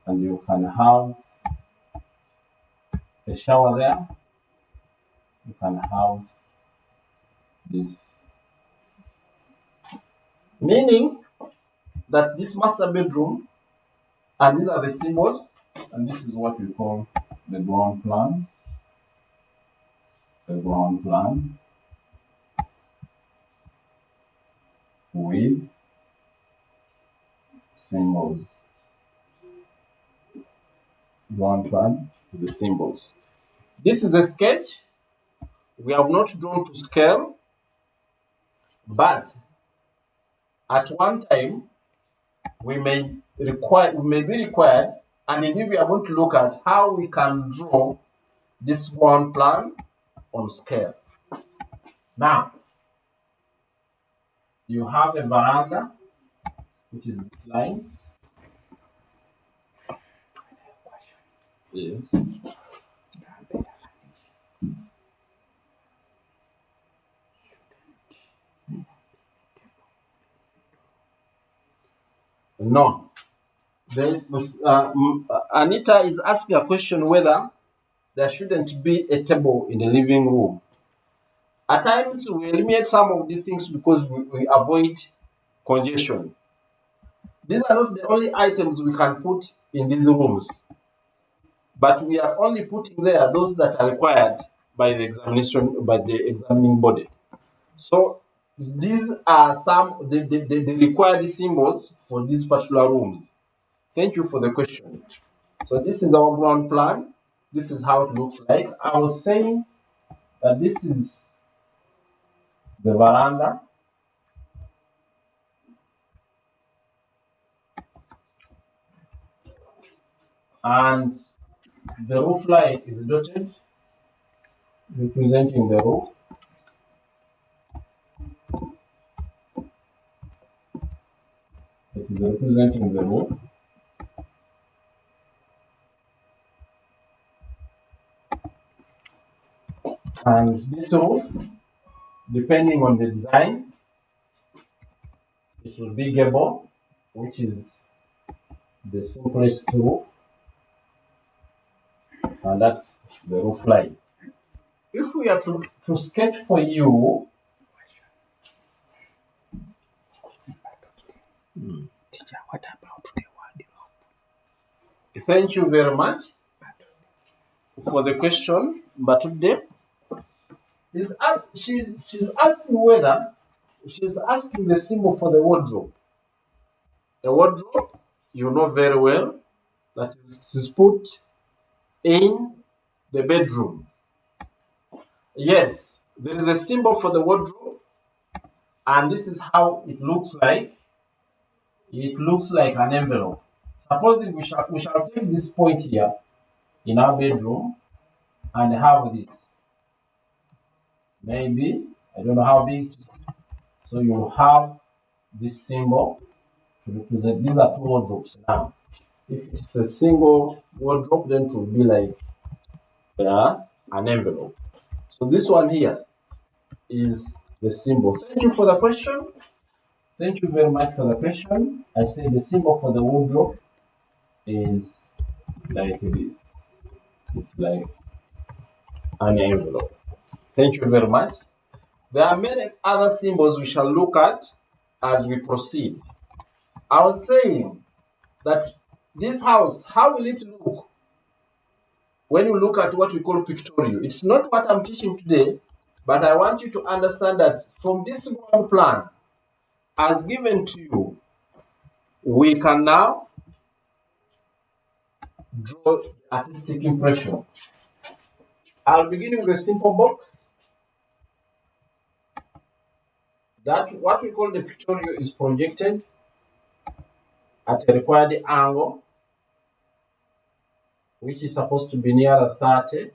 and you can have a shower there. You can have this, meaning that this master bedroom, and these are the symbols, and this is what we call the ground plan. The ground plan with symbols. Ground plan with the symbols. This is a sketch. We have not drawn to scale, but at one time we may be required, and indeed we are going to look at how we can draw this ground plan on scale. Now, you have a veranda, which is this line. Yes. No. Anita is asking a question whether there shouldn't be a table in the living room. At times, we eliminate some of these things because we avoid congestion. These are not the only items we can put in these rooms, but we are only putting there those that are required by the examining body. So these are some the required symbols for these particular rooms. Thank you for the question. So this is our ground plan. This is how it looks like. I was saying that this is the veranda. and the roof line is dotted, representing the roof. It is representing the roof. And this roof, depending on the design, it will be gable, which is the simplest roof, and that's the roof line. If we are to sketch for you, Teacher, what about the wardrobe? thank you very much for the question, but today she's asking whether she's asking the symbol for the wardrobe. The wardrobe, you know very well, that is put in the bedroom. Yes, there is a symbol for the wardrobe, and this is how it looks like. It looks like an envelope. Supposing we shall take this point here in our bedroom and have this. Maybe, I don't know how big it is. So you have this symbol to represent. These are two wardrobes now. If it's a single wardrobe, then it will be like an envelope. So this one here is the symbol. Thank you for the question. Thank you very much for the question. I say the symbol for the wardrobe is like this. It's like an envelope. Thank you very much. There are many other symbols we shall look at as we proceed. I was saying that this house, how will it look when you look at what we call pictorial? It's not what I'm teaching today, but I want you to understand that from this ground plan, as given to you, we can now draw artistic impression. I'll begin with a simple box. That what we call the pictorial is projected at a required angle, which is supposed to be near 30.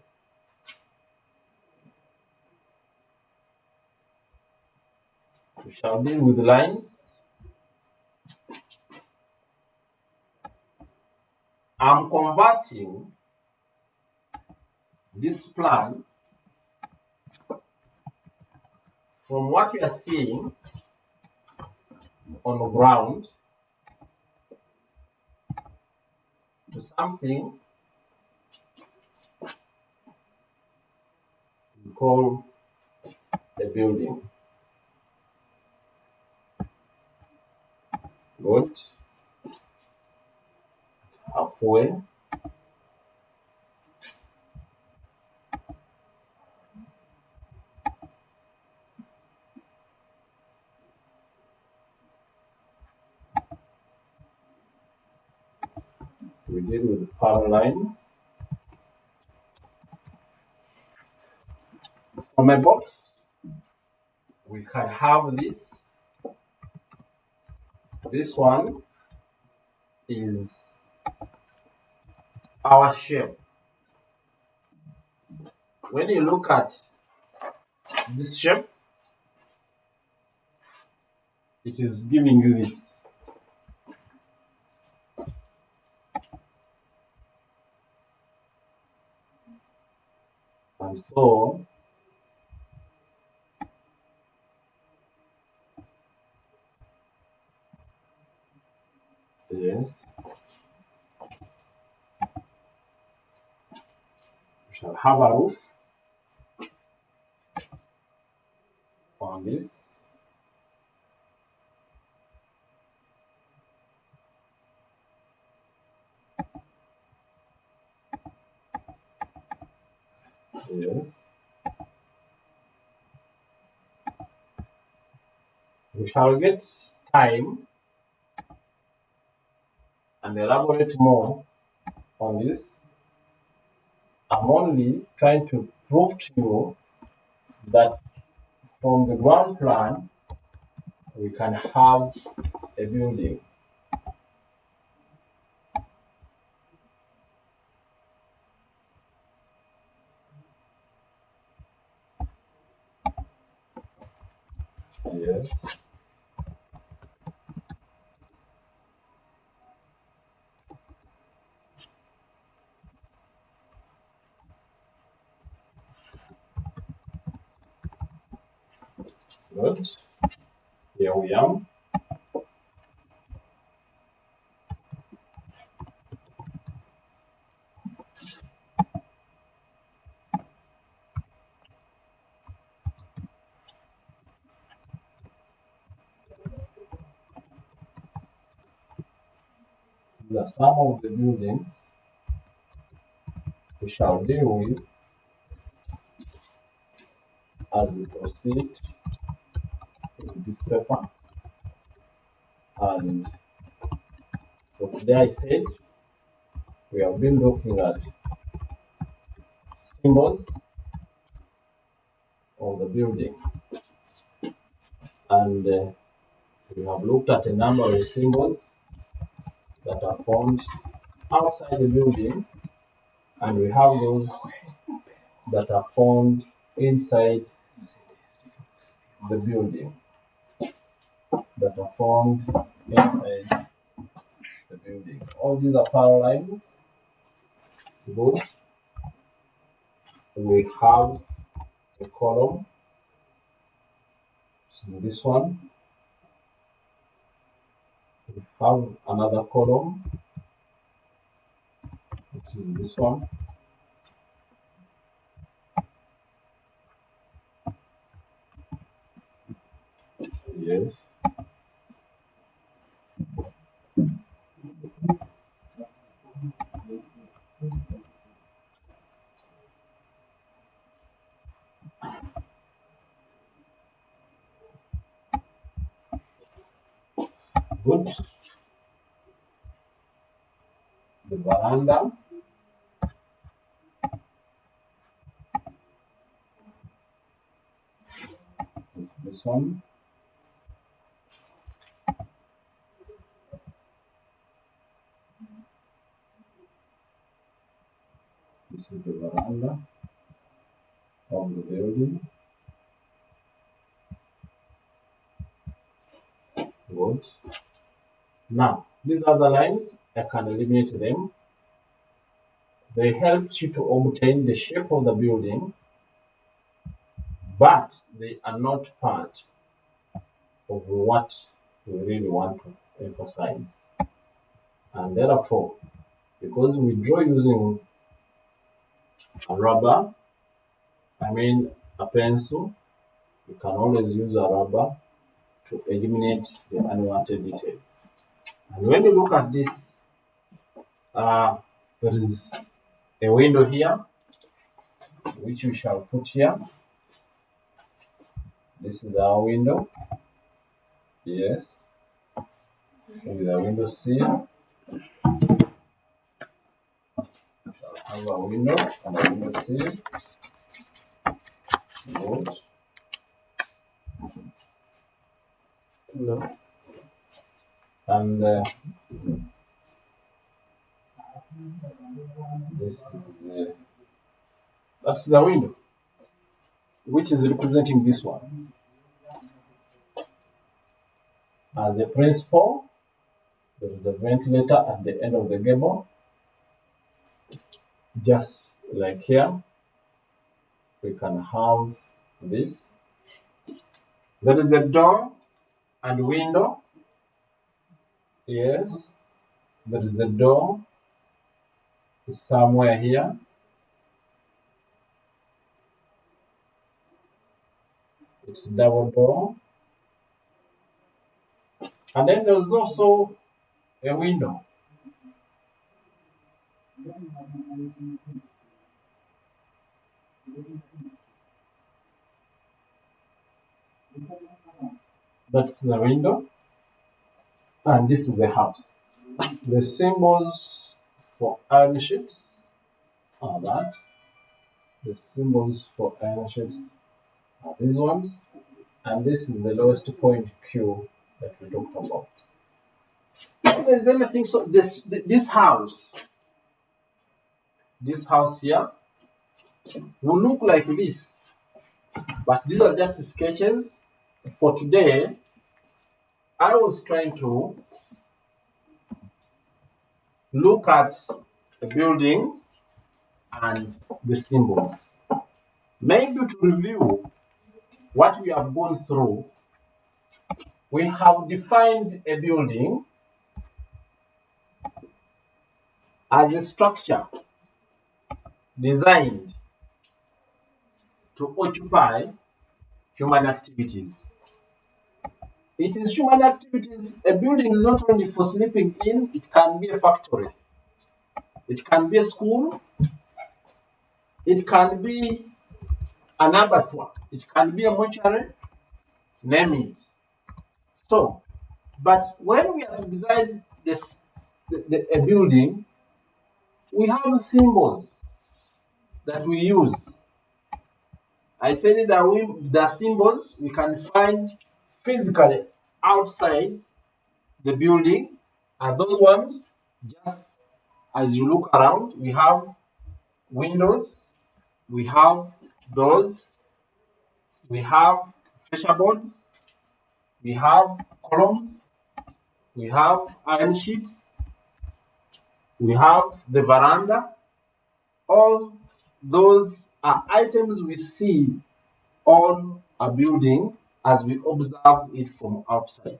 We shall deal with lines. I'm converting this plan from what we are seeing on the ground to something we call a building. Good. Halfway. We deal with the parallel lines. From a box, we can have this. This one is our shape. When you look at this shape, it is giving you this. And so, yes, we shall have a roof on this. Yes. We shall get time and elaborate more on this. I'm only trying to prove to you that from the ground plan, we can have a building. Yes. Good. Here we are. These are some of the buildings we shall deal with as we proceed with this paper. And for today, I said we have been looking at symbols of the building, and we have looked at a number of symbols that are found outside the building, and we have those that are found inside the building. All these are power lines. Good. We have a column, which is this one. We have another column, which is this one. Yes. Good. The veranda. Is this one. This is the veranda of the building. Good. Now, these other lines, I can eliminate them. They help you to obtain the shape of the building, but they are not part of what we really want to emphasize. And therefore, because we draw using a rubber, a pencil, you can always use a rubber to eliminate the unwanted details. And when you look at this, there is a window here, which we shall put here. This is our window. Yes. With a window sill. I have a window and a window sill. Good. No. And this is that's the window, which is representing this one. As a principal, there is a ventilator at the end of the gable, just like here. We can have this. There is a door and window. Yes, there is a door somewhere here. It's a double door. And then there's also a window. That's the window. And this is the house. The symbols for iron sheets are that. The symbols for iron sheets are these ones. And this is the lowest point Q that we talked about. If there's anything, so this house here will look like this, but these are just sketches for today, I was trying to look at a building and the symbols. Maybe to review what we have gone through, we have defined a building as a structure designed to occupy human activities. It is human activities. A building is not only for sleeping in, it can be a factory, it can be a school, it can be an abattoir, it can be a mortuary, name it. So, but when we have designed a building, we have symbols that we use. I said that the symbols we can find physically outside the building, and those ones, just as you look around, we have windows, we have doors, we have pressure boards, we have columns, we have iron sheets, we have the veranda. All those are items we see on a building as we observe it from outside.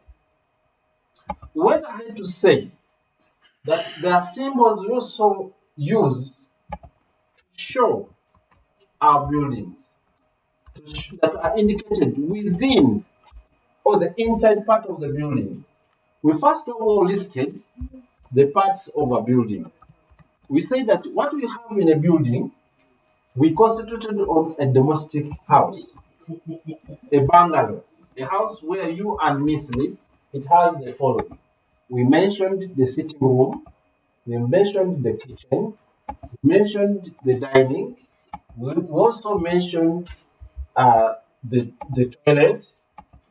We went ahead to say that there are symbols we also use to show our buildings that are indicated within or the inside part of the building. We first of all listed the parts of a building. We say that what we have in a building, we constituted of a domestic house, a bungalow, a house where you and me sleep. It has the following. We mentioned the sitting room, we mentioned the kitchen, we mentioned the dining, we also mentioned the toilet,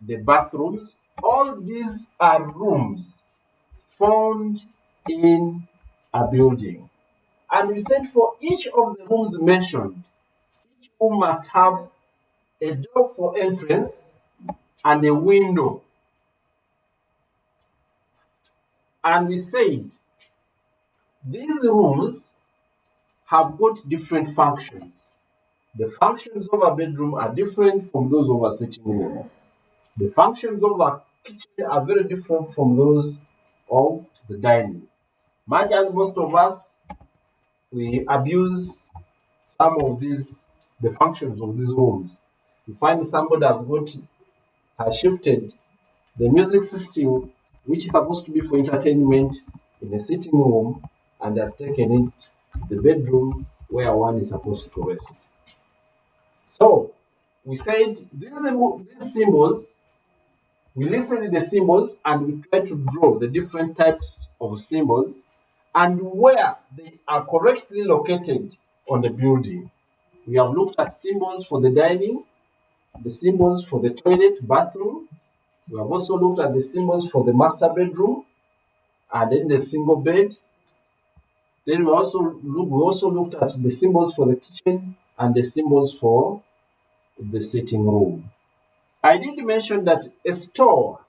the bathrooms. All these are rooms found in a building. And we said for each of the rooms mentioned, each room must have a door for entrance and a window. And we said these rooms have got different functions. The functions of a bedroom are different from those of a sitting room. The functions of a kitchen are very different from those of the dining. Much as most of us, we abuse some of the functions of these rooms. You find somebody has shifted the music system, which is supposed to be for entertainment, in a sitting room, and has taken it to the bedroom where one is supposed to rest. So we said these symbols, we listed the symbols and we tried to draw the different types of symbols and where they are correctly located on the building. We have looked at symbols for the dining, the symbols for the toilet, bathroom. We have also looked at the symbols for the master bedroom and then the single bed. Then we also looked at the symbols for the kitchen and the symbols for the sitting room. I did mention that a store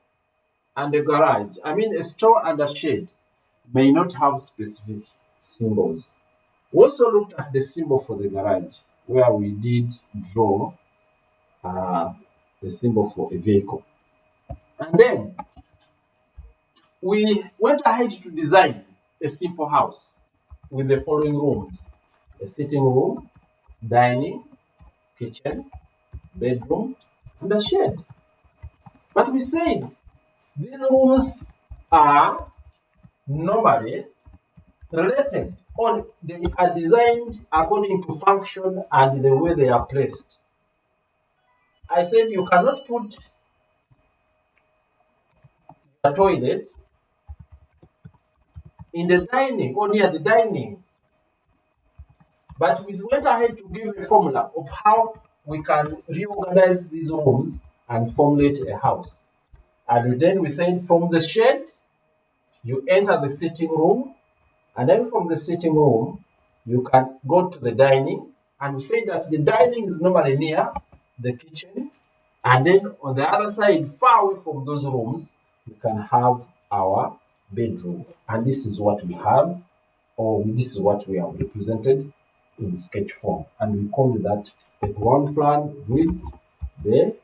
and a garage, a store and a shed, may not have specific symbols. We also looked at the symbol for the garage, where we did draw the symbol for a vehicle. And then we went ahead to design a simple house with the following rooms: a sitting room, dining, kitchen, bedroom, and a shed. But we said these rooms are normally related, or they are designed according to function and the way they are placed. I said you cannot put a toilet in the dining or near the dining. But we went ahead to give a formula of how we can reorganize these rooms and formulate a house. And then we said from the shed, you enter the sitting room, and then from the sitting room, you can go to the dining. And we say that the dining is normally near the kitchen, And then on the other side, far away from those rooms, we can have our bedroom. And this is what we have, or this is what we have represented in sketch form. And we call that the ground plan with the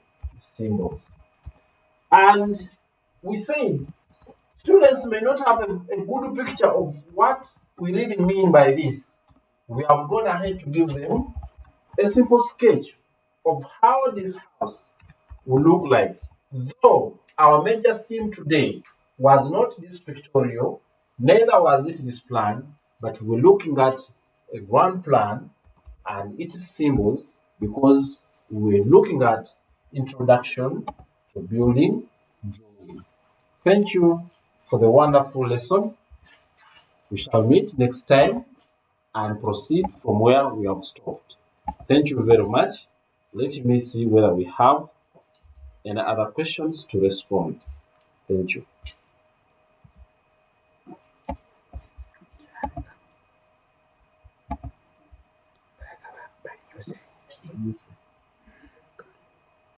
symbols. And we said students may not have a good picture of what we really mean by this. We have gone ahead to give them a simple sketch of how this house will look like. Though our major theme today was not this pictorial, neither was it this plan, but we're looking at a ground plan and its symbols because we're looking at introduction to building drawing. Thank you for the wonderful lesson. We shall meet next time and proceed from where we have stopped. Thank you very much. Let me see whether we have any other questions to respond. Thank you. Yes.